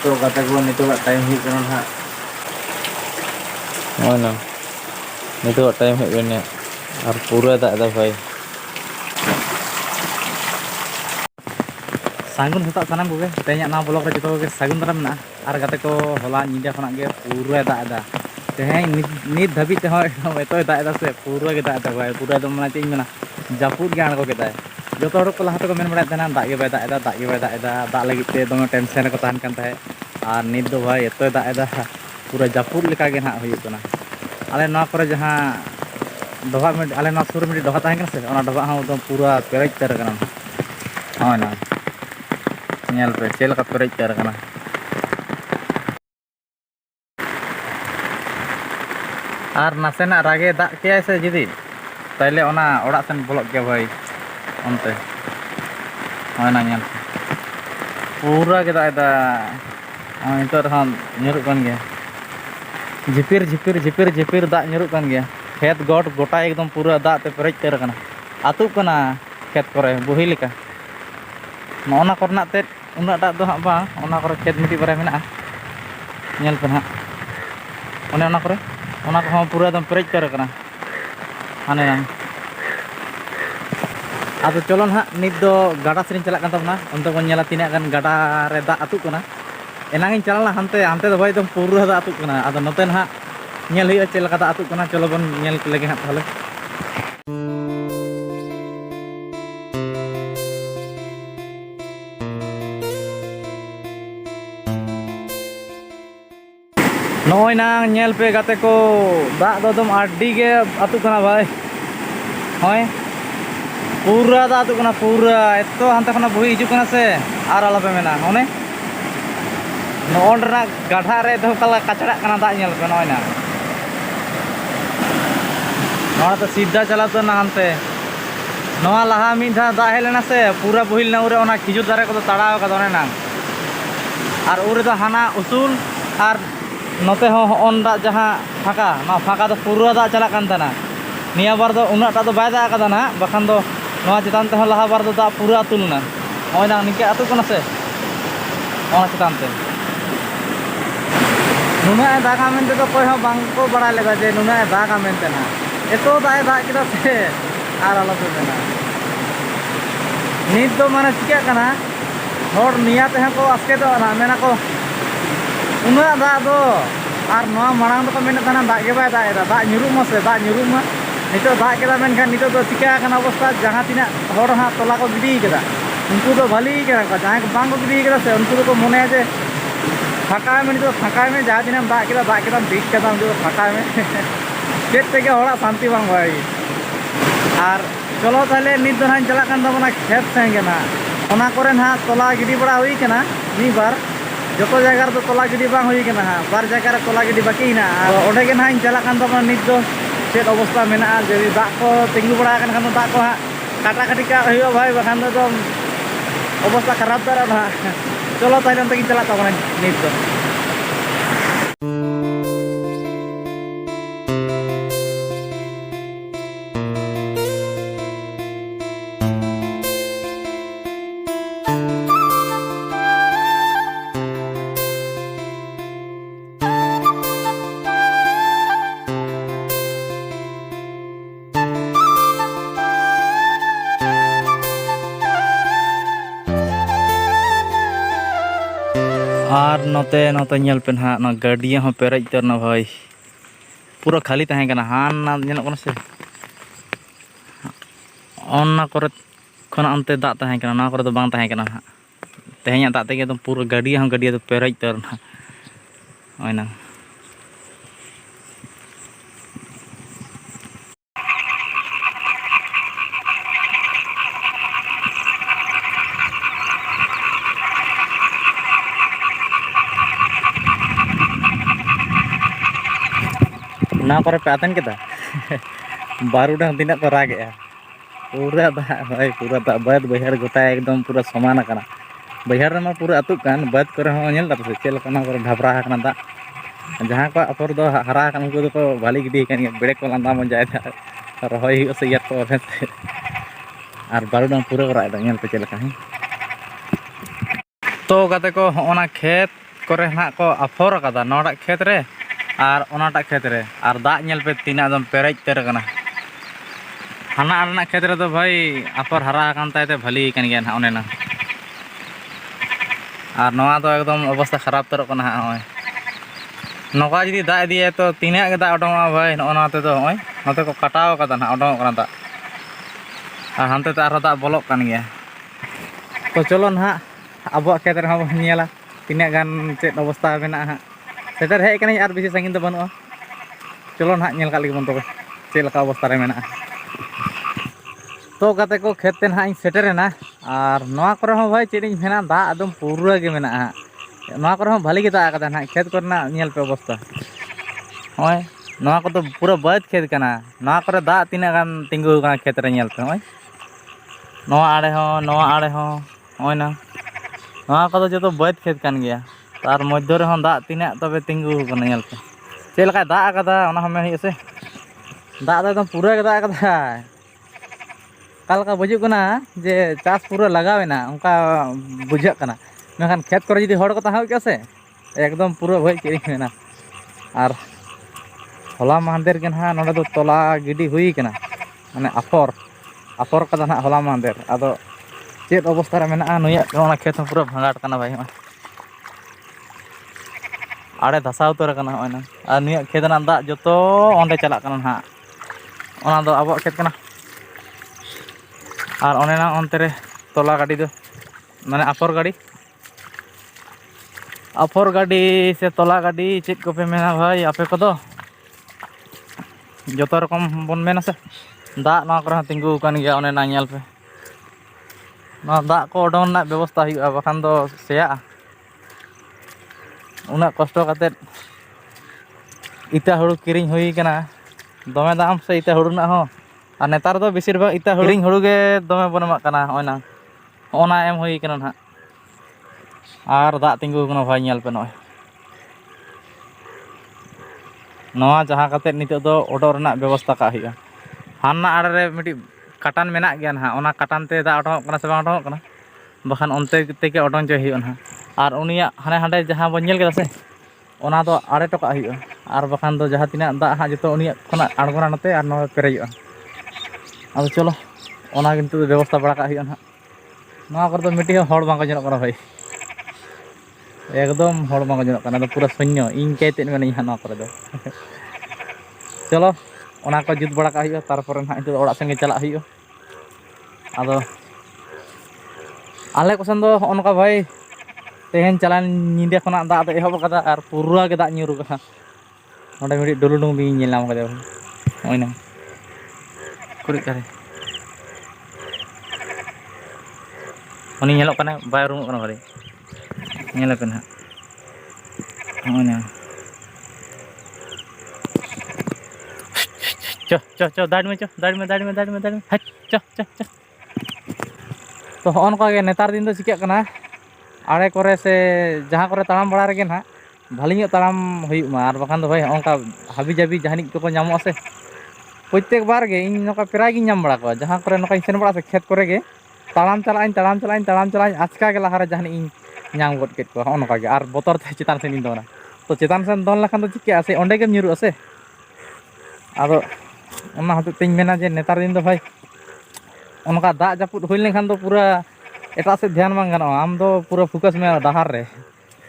तो kata ko nito ka time hit kanon ha. Mana? Nito time hit kan ya. Ar pura tak ada bhai. Sagun setak sanam ko ke. Tanya na blog re jito ke sagun daram na. Ar kata ko hola nyida khona ge pura tak ada. Tehai nit dhabi te hoy eto tak ada se pura ge tak ada bhai. Pura do mana ching mena. Japut ge an ko ke tai. Joto hor ko laha te ko men barai tana dak ge bai tak ada, dak ge bai tak ada. Dak lagit te dome tension ko tahan kan tahe. Ar nit do bhai eto tak ada. Pura japut leka ge na huyuk kana. Ale na kore jaha doha में आले ना सुर में दोहा ताहें से ओना दोहा हम एकदम पूरा पेरेज तर कना हां ना नेल पे चेल का पेरेज तर कना आर नासेना रागे दा के से जदी ताइले ओना ओड़ा सेन ब्लॉक के भाई ओनते हां ना नेल पूरा के दा हां तो हम nyuruk kan गया झिपिर झिपिर झिपिर झिपिर दा nyuruk kan गया खेत गोट गोटा एकदम पूरा दाग ते पेरेज तर कना आतुक कना खेत करे बुही लेका नोना करना ते उना दाग दो हां बा ओना करे खेत मिटी बारे मेना नेल पे हां ओने ओना करे ओना को हम पूरा एकदम पेरेज तर कना हाने ना आदो चलो ना नित दो गाडा सेन चला कान तबना उनते बन नेला तिना गान गाडा रे दाग आतुक कना एनांगिन चलना हानते हानते दो भाई एकदम पूरा दाग आतुक कना आदो नते ना nyel hiyo cel kata atuk kana cholo bon nyel lagi hak hale noy nang nyel pe gate ko dak do dom adi ge atuk kana bhai hoy pura da atuk kana pura etto hante khona bohi hiju kana se ar ala pe mena hone non ra gadha re do kala kachara kana dak nyel pe noy na नोड़ा तो सीधा चला तो नानते नोआ लहा मिधा दा Helena से पूरा बहिल ना उरे ओना खिजुर दारे को तो तड़ाव का दोने नांग आर उरे तो हाना उसूल आर नोते हो ओन दा जहां फाका ना फाका तो पूरा दा चला कान तना निया बार दो उना ता तो बाय दा का ना बखान दो नोआ चितान ते लहा बार दो दा पूरा तुलना ओय ना निके अतु कोना से ओना चितान ते नुना दागा मेनते तो कोई हो बांग को बड़ा लेगा जे नुना दागा मेनते ना एतो दाय दा किदा से आर आला पे मेना नित दो माने चिका कना हर निया ते को आसके दो ना मेना को उना दा दो आर नोआ मांग दो को मेना तना दा के बाय दा nyurum मा से दा nyurum मा नितो दा केदा मेन खान नितो दो चिका कना अवस्था जहां तिना हर हा तोला को गिडी केदा उनको तो भली केना का जहां को बांग को गिडी केदा से उनको को मने जे फाका में नितो फाका में जहां तिना दा केदा बीच केदा उनको फाका में चेत ते होड़ा शांति बांग भाई और चलो ताले नित दो चला कान दबना खेत सेंगे ना ओना करे ना तोला गिडी बड़ा हुई केना नी बार जतो जगह तो तोला गिडी बांग हुई केना बार जगह रे तोला गिडी बाकी ना और ओडे के ना चला कान दबना नित दो चेत अवस्था मेना जदी दाग को तिंगु बड़ा कान खान दाग को हा काटा काटी का हुई भाई बखान दो अवस्था खराब दरा ना चलो ताले अंत की चला तबना नित दो आर नोते नोते नेल पे ना ना गाड़िया हो पेरेज तरना भाई पूरा खाली तहे कना हान ना नेल कोना से ओना करे खना अंते दा तहे कना ना करे तो बांग तहे कना तेहेኛ दा तेगे तो पूरा गाड़िया तो पेरेज तरना ओइना ना करे पे आतन केदा बारूडा तिना को रागे पूरा दा भाई पूरा दा बाद बहर गोटा एकदम पूरा समान कना बहर रे मा पूरा अतुक कान बाद करे हो नेल दा चेल कना करे ढाबरा कना दा जहां को अपर दो हरा कन उनको तो भाली गिडी कन बेड़े को लांदा मन जाय दा रहोय हो से यार को आर बारूडा पूरा को राग दा नेल पे चेल का तो गाते को ओना खेत करे हाँ को आफर का नौटा खेत रे और ओनाटा खेत रे और दाग नेल पे तीना एकदम पेरेज तेर कना हाना आरना खेत रे तो भाई आफर हरा कान ताय ते भली कान गया ना ओनेना और नवा तो एकदम अवस्था खराब तरक कना होय नोका जदी दाग दिए तो तीना के दाग ओडोंगा भाई नोना ते तो होय नोते को कटाव कदा ना ओडोंग कना दाग और हानते ते आरो दाग बोलोक कान गया तो चलो ना अब खेत रे हम नेला तीना गान चेत अवस्था मेना हाँ सेटर हेज कनी और बेसी संगीन तो बनुआ चलो ना नेल का लगी बन तबे चेद लका अवस्था रे मेना तो गाते को खेत ते ना सेटरेना और नवा करे हो भाई चेद इन मेना दाग एकदम पूरा गे मेना हाँ नवा करे हो भली गे दाग कदा ना खेत करना नेल पे अवस्था होय नवा को तो पूरा बाद खेत कना नवा करे दाग तीना गान तिंगु कना खेत रे नेल पे होय नवा आड़े हो होय ना नवा को तो जो बाद खेत कान गया तार मध्य रे हो दाग तीना तबे तिंगु कना नेल पे चेद लका दाग कदा ओना हम मेन से दाग दो एकदम पूरा गे दाग कदा कालका बुझुग कना जे चाष पूरा लगावेना उनका बुझाग कना मेखान खेत करे जदी हड़ को ताहाव के से एकदम पूरा भाई चेद मेना और होला माहदेर के ना नोडे दो तोला गिडी हुई कना माने आफर कदा ना होला माहदेर आदो चेद अवस्था रे मेना नुया ओना खेत पूरा भांगाट कना भाई आड़े धसाव उतर कना होना और नुया खेत ना दाग जतो ओंडे चला कना ना ओना दो अब खेत कना और ओने ना ओनते रे तोला गाड़ी दो माने आफर गाड़ी से तोला गाड़ी चेद को पे मेना भाई आपे को दो जतो रकम बन मेना से दाग ना करे तिंगु कान गया ओने ना नेल पे ना दाग को ओडोन ना व्यवस्था हुआ बखान दो सेया उना कष्ट काते इता हुड़ू किरिंग हुई कना दमे दाम से इता हुड़ू ना हो और नेतार दो बेसिर भाग इता किरिंग हुड़ू गे दमे बन एमा कना होय ना ओना एम हुई कना ना और दाग तिंगु कना भाई नेल पे नय नवा जहां काते नितो दो ओडो रना व्यवस्था का हुआ हाना आड़ रे मिटी काटान मेना गया ना ओना काटान ते दाग ओडों कना से बां ओडों कना बखान ओनते तेके ओडों च हुआ ना और उनिया हाने हांडे जहां बन नेल केदा से ओना दो आड़े टोका हुआ और बखान दो जहां तिना दाग हां जतो उनिया खना आड़गोना नते और नो पेरेजोआ अब चलो ओना किंतु व्यवस्था बड़ा का हुआ ना नवा कर दो मिटी हड़ बांको जनक कना भाई एकदम हड़ बांको जनक कना दो पूरा शून्य इन कैते मेना हां नवा करे दो चलो ओना को जुत बड़ा का हुआ तारपर ना इतो ओड़ा संगे चला हुआ आदो आले कोसन दो ओनका भाई तेहन चलान निंदे खना दाग दो एहब कदा और पूरा गे दाग nyuru कना नोडे मिडी डुलुडुंग बि नेल नाम कदे होयना कुड़ी करे उनी नेलोक कना बाय रुमोक कना भाई नेल पे ना होयना चो दाड़ में हट चो तो होनका गे नेतार दिन दो चिका कना आड़े करे से जहां करे ताड़ाम बड़ा रेगे ना भाली ताड़ाम हुयुमा और बखान दो भाई ओंका हाबी जाबी जहानिक को नामो से प्रत्येक बार गे इन नोका प्राय गी नाम बड़ा को जहां करे नोका सेन बड़ा से खेत करे गे ताड़ाम चलाइन आचका गे लहारे जहानी इन नाम गद केत को ओनका गे और बोतर ते चितान सेन इन दोना तो चितान सेन दोन लखान दो चिका से ओंडे गेम nyuru से आदो ओना हते तिन मेना जे नेतार दिन दो भाई ओनका दाग जापुद हुई लेखान दो पूरा एटा से ध्यान बांग गानो आम दो पूरा फोकस में डाहार रे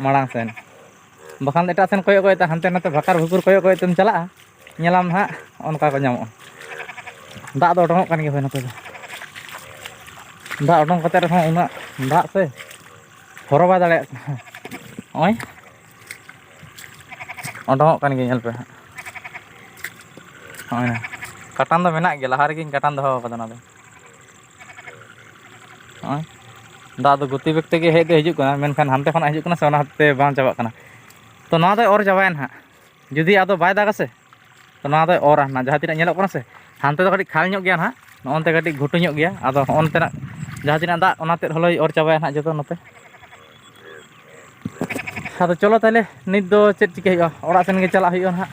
माड़ांग सेन बखान एटा सेन कोयो कोयो हानते नाते भाकार भुकुर कोयो कोयो तेम चला नेलाम ना ओनका को नामो दाग दो ओडोंग कान गे होय नते दाग ओडोंग कते रे उना दाग से हरो बाय दाड़े ओय ओडोंग कान गे नेल पे होय ना काटान दो मेना गे लहा रे गिन काटान दो कदा ना दो ओय दाग दो गति व्यक्ति के हेज हिजुग कना मेनखान हानते खना हिजुग कना से ओना हते बां चाबा कना तो ना दो और जाबायन हा जुदी आदो बाय दागा से तो ना दो और ना जहां तिना नेलोक कना से हानते दो कटी खाल ᱧᱚᱜ गया ना नोनते कटी घुटु ᱧᱚᱜ गया आदो ओनते ना जहां तिना दाग ओनाते हलोय और चाबाय ना जतो नते आदो चलो ताले नित दो चेत चिके हुआ ओड़ा सेन गे चला हुआ ना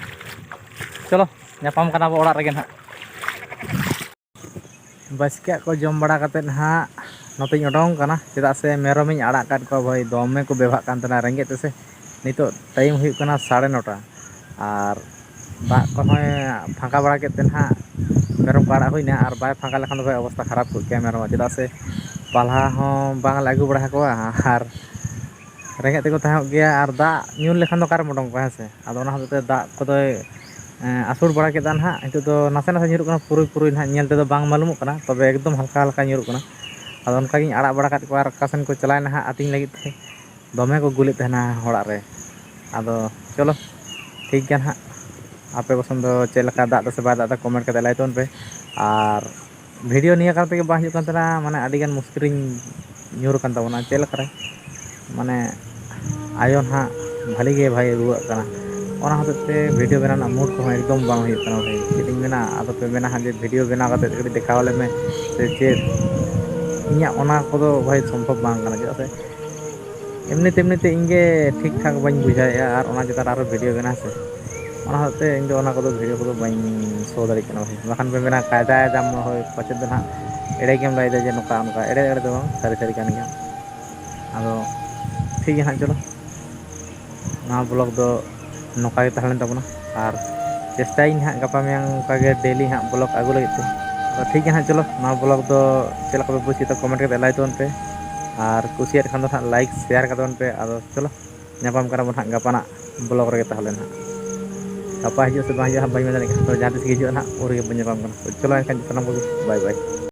चलो ᱧᱟᱯᱟᱢ ᱠᱟᱱᱟ ᱵᱚ ᱚᱲᱟᱜ ᱨᱮᱜᱮ ᱱᱟᱦᱟᱜ ᱵᱟᱥᱠᱮ ᱠᱚ ᱡᱚᱢ ᱵᱟᱲᱟ ᱠᱟᱛᱮ ᱱᱟᱦᱟᱜ ᱱᱚᱛᱮᱧ ᱚᱰᱚᱝ ᱠᱟᱱᱟ ᱪᱮᱫᱟᱜ ᱥᱮ ᱢᱮᱨᱚᱢᱤᱧ ᱟᱲᱟᱜ ᱠᱟᱫ ᱠᱚᱣᱟ ᱵᱷᱟᱹᱭ ᱫᱚᱢᱮ ᱠᱚ ᱵᱮᱵᱷᱟᱜ ᱠᱟᱱ ᱛᱟᱦᱮᱱᱟ ᱨᱮᱸᱜᱮᱡ ᱛᱮᱥᱮ नितो टाइम हुई कना 9:30 और दाग कोहय फाँका बड़ा केते ना मेरम को आड़ा हुईना और बाय फाँका लेखान दो भाई अवस्था खराब को गया मेरम चेदा से पाल्हा हों बांग लागू बड़ा को और रेंगे तेको तहां गया और दाग ᱧᱩ लेखान दो कार मोडों को हेसे आदो ओना हते दाग कोदो आसुर बड़ा केदा ना हितो दो नासे नासे ᱧᱩᱨᱩᱜ कना पुरुई पुरुई ना ñेल तेदो बांग मालूमोग कना तबे एकदम हल्का हल्का ᱧᱩᱨᱩᱜ कना आदो उनका गिन आड़ा बड़ा काट को और कासन को चलायना हा आतिñ लगित थे दमे को गुलित तहना होड़ा रे आदो चलो ठीक गया ना आपे पसंद दो चेलका दाग से बाय दाग कमेंट करते लाइटोन पे और वीडियो निया करते के बाहियो कंतरा माने अडिगन मुस्किल ᱧᱩᱨ kan ᱛᱟᱵᱚᱱᱟ चेलका रे माने आयोन हाँ भाली गे भाई रुआ कना ओना होते वीडियो बनाना मूड को एकदम बांग हुई कना भाई चेतिंग मेना आदो पे मेना हाँ जे वीडियो बना करते कड़ी देखावले में से चेत इnya ओना कोदो भाई संभव बांग कना चेदा से एमनी तेमनी ते इंगे ठीक ठाक बाñ बुझाया और ओना जता आरो वीडियो बना से ओना होते इन दो ओना कोदो वीडियो कोदो बाñ शो दाड़ी कना भाई बाखान पे मेना कायदा दाम होय पछे दो ना एड़े गेम लाइदा जे नोका नोका एड़े एड़े दो सारी सारी कान गया आदो ठीक है हाँ चलो ना ब्लॉग दो नौका तहलन तबना और चेष्टा हाँ गपा में डेली हाँ ब्लॉग आगू लगे तो ठीक है हाँ चलो ना ब्लॉग दो चलका पे बुझ तो कमेंट कर लाइक पे और कुसियात खान हाँ लाइक शेयर कर पे आदो चलो नापाम करा बन हाँ गपाना ब्लॉग रे तहलन हाँ गपा हिजो से बाहर हाँ बाई में जहाँ तीस हिजो हाँ और बन नापाम चलो एनखान सामान को बाय बाय।